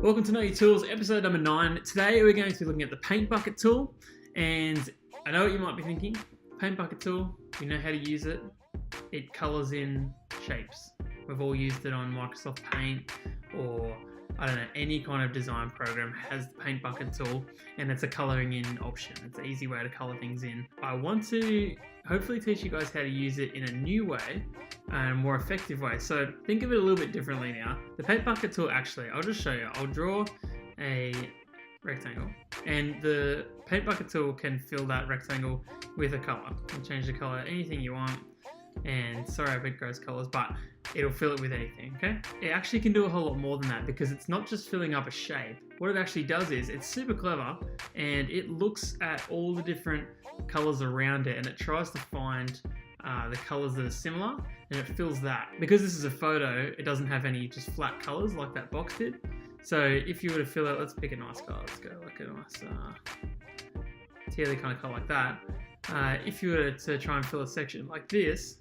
Welcome to Know Your Tools, episode number 9. Today we're going to be looking at the paint bucket tool, and I know what you might be thinking. Paint bucket tool, you know how to use it. It colors in shapes. We've all used it on Microsoft Paint, or I don't know, any kind of design program has the paint bucket tool, and it's a coloring in option. It's an easy way to color things in. I want to hopefully teach you guys how to use it in a new way and a more effective way. So think of it a little bit differently now. The paint bucket tool, actually, I'll just show you. I'll draw a rectangle, and the paint bucket tool can fill that rectangle with a color. You can change the color anything you want. And sorry if it grows colors, but it'll fill it with anything, okay? It actually can do a whole lot more than that, because it's not just filling up a shape. What it actually does is, it's super clever, and it looks at all the different colors around it, and it tries to find the colors that are similar, and it fills that. Because this is a photo, it doesn't have any just flat colors like that box did. So if you were to fill it, let's pick a nice color. Let's go like a nice tealy kind of color like that. If you were to try and fill a section like this,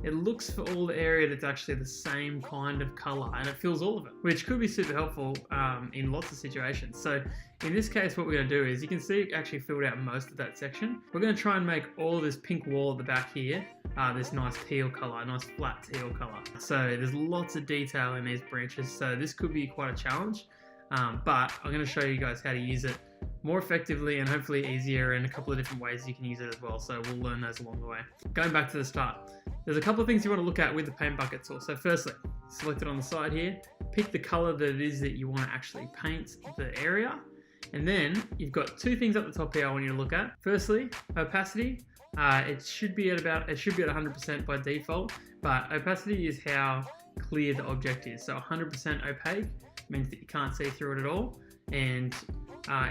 it looks for all the area that's actually the same kind of color, and it fills all of it, which could be super helpful in lots of situations. So in this case, what we're going to do is, you can see it actually filled out most of that section. We're going to try and make all this pink wall at the back here this nice teal color, nice flat teal color. So there's lots of detail in these branches, so this could be quite a challenge, but I'm going to show you guys how to use it more effectively and hopefully easier, in a couple of different ways you can use it as well. So we'll learn those along the way. Going back to the start, there's a couple of things you want to look at with the paint bucket tool. So firstly, select it on the side here, pick the color that it is that you want to actually paint the area. And then you've got two things at the top here I want you to look at. Firstly, opacity. It should be at 100% by default, but opacity is how clear the object is. So 100% opaque means that you can't see through it at all. And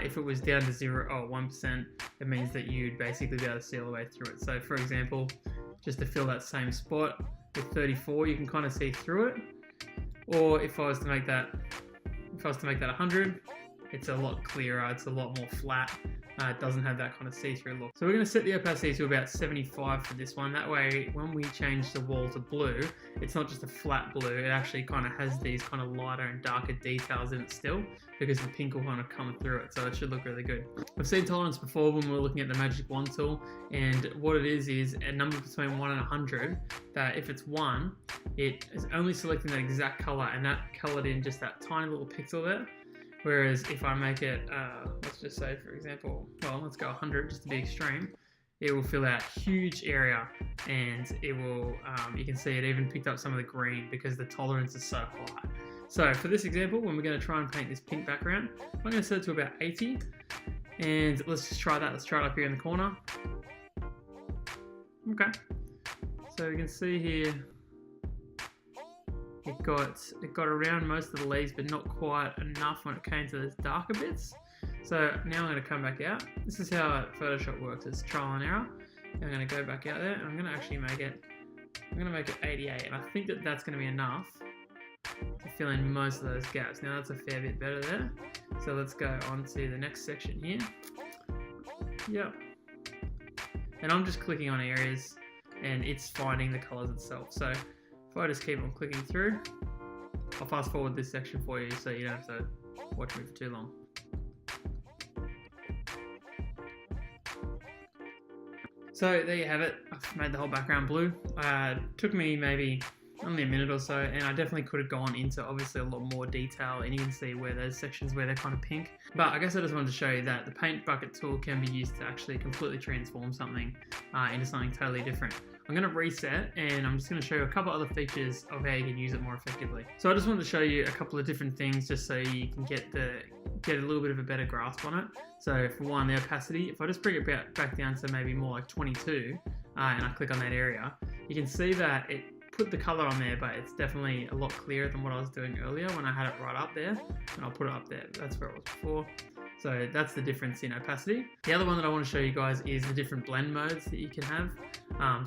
if it was down to 0 or 1%, it means that you'd basically be able to see all the way through it. So for example, just to fill that same spot with 34, you can kind of see through it. Or if I was to make that 100, it's a lot clearer, it's a lot more flat. It doesn't have that kind of see-through look. So we're going to set the opacity to about 75 for this one. That way, when we change the wall to blue, it's not just a flat blue. It actually kind of has these kind of lighter and darker details in it still, because the pink will kind of come through it. So it should look really good. I've seen tolerance before when we were looking at the Magic Wand tool, and what it is a number between 1 and 100, that if it's 1, it is only selecting that exact color, and that colored in just that tiny little pixel there. Whereas if I make it, let's just say, for example, well, let's go 100 just to be extreme, it will fill out a huge area, and it will, you can see it even picked up some of the green because the tolerance is so high. So for this example, when we're going to try and paint this pink background, I'm going to set it to about 80, and let's just try that. Let's try it up here in the corner. Okay, so you can see here, it got around most of the leaves, but not quite enough when it came to those darker bits. So now I'm going to come back out. This is how Photoshop works. It's trial and error. And I'm going to go back out there, and I'm going to actually make it 88. And I think that that's going to be enough to fill in most of those gaps. Now that's a fair bit better there. So let's go on to the next section here. Yep. And I'm just clicking on areas, and it's finding the colors itself. So if I just keep on clicking through, I'll fast forward this section for you so you don't have to watch me for too long. So there you have it. I've made the whole background blue. Took me maybe only a minute or so, and I definitely could have gone into obviously a lot more detail, and you can see where those sections where they're kind of pink. But I guess I just wanted to show you that the paint bucket tool can be used to actually completely transform something into something totally different. I'm going to reset, and I'm just going to show you a couple other features of how you can use it more effectively. So I just wanted to show you a couple of different things just so you can get a little bit of a better grasp on it. So for one, the opacity, if I just bring it back down to maybe more like 22, and I click on that area, you can see that it put the color on there, but it's definitely a lot clearer than what I was doing earlier when I had it right up there, and I'll put it up there. That's where it was before. So that's the difference in opacity. The other one that I want to show you guys is the different blend modes that you can have.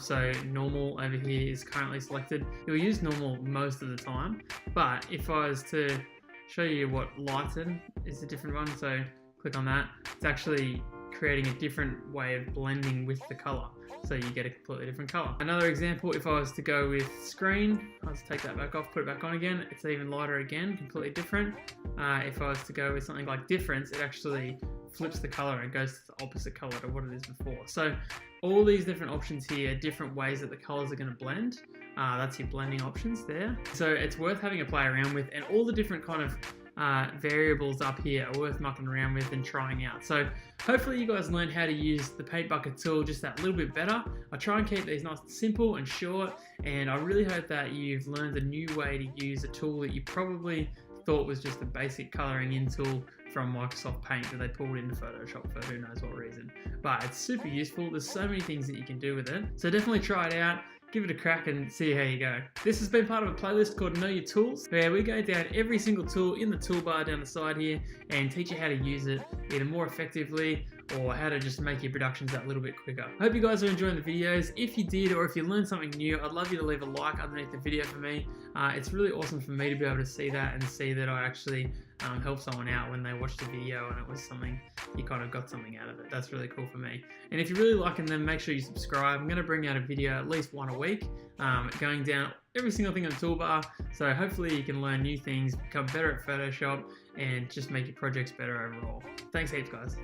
So normal over here is currently selected. You'll use normal most of the time, but if I was to show you what lighten is a different one, so click on that, it's actually creating a different way of blending with the color. so you get a completely different color. Another example, if I was to go with screen, I'll just take that back off, put it back on again, it's even lighter again, completely different. If I was to go with something like difference, it actually flips the color and goes to the opposite color to what it is before. So all these different options here, different ways that the colors are going to blend. That's your blending options there. So it's worth having a play around with, and all the different kind of variables up here are worth mucking around with and trying out. So hopefully you guys learned how to use the paint bucket tool just that little bit better. I try and keep these nice and simple and short, and I really hope that you've learned a new way to use a tool that you probably thought was just a basic coloring in tool from Microsoft Paint that they pulled into Photoshop for who knows what reason. But it's super useful. There's so many things that you can do with it. So definitely try it out. Give it a crack and see how you go. This has been part of a playlist called Know Your Tools, where we go down every single tool in the toolbar down the side here and teach you how to use it either more effectively or how to just make your productions that little bit quicker. I hope you guys are enjoying the videos. If you did, or if you learned something new, I'd love you to leave a like underneath the video for me. It's really awesome for me to be able to see that and see that I actually helped someone out when they watched the video and it was something, you kind of got something out of it. That's really cool for me. And if you're really liking them, make sure you subscribe. I'm going to bring out a video at least one a week, going down every single thing on the toolbar. So hopefully you can learn new things, become better at Photoshop, and just make your projects better overall. Thanks heaps, guys.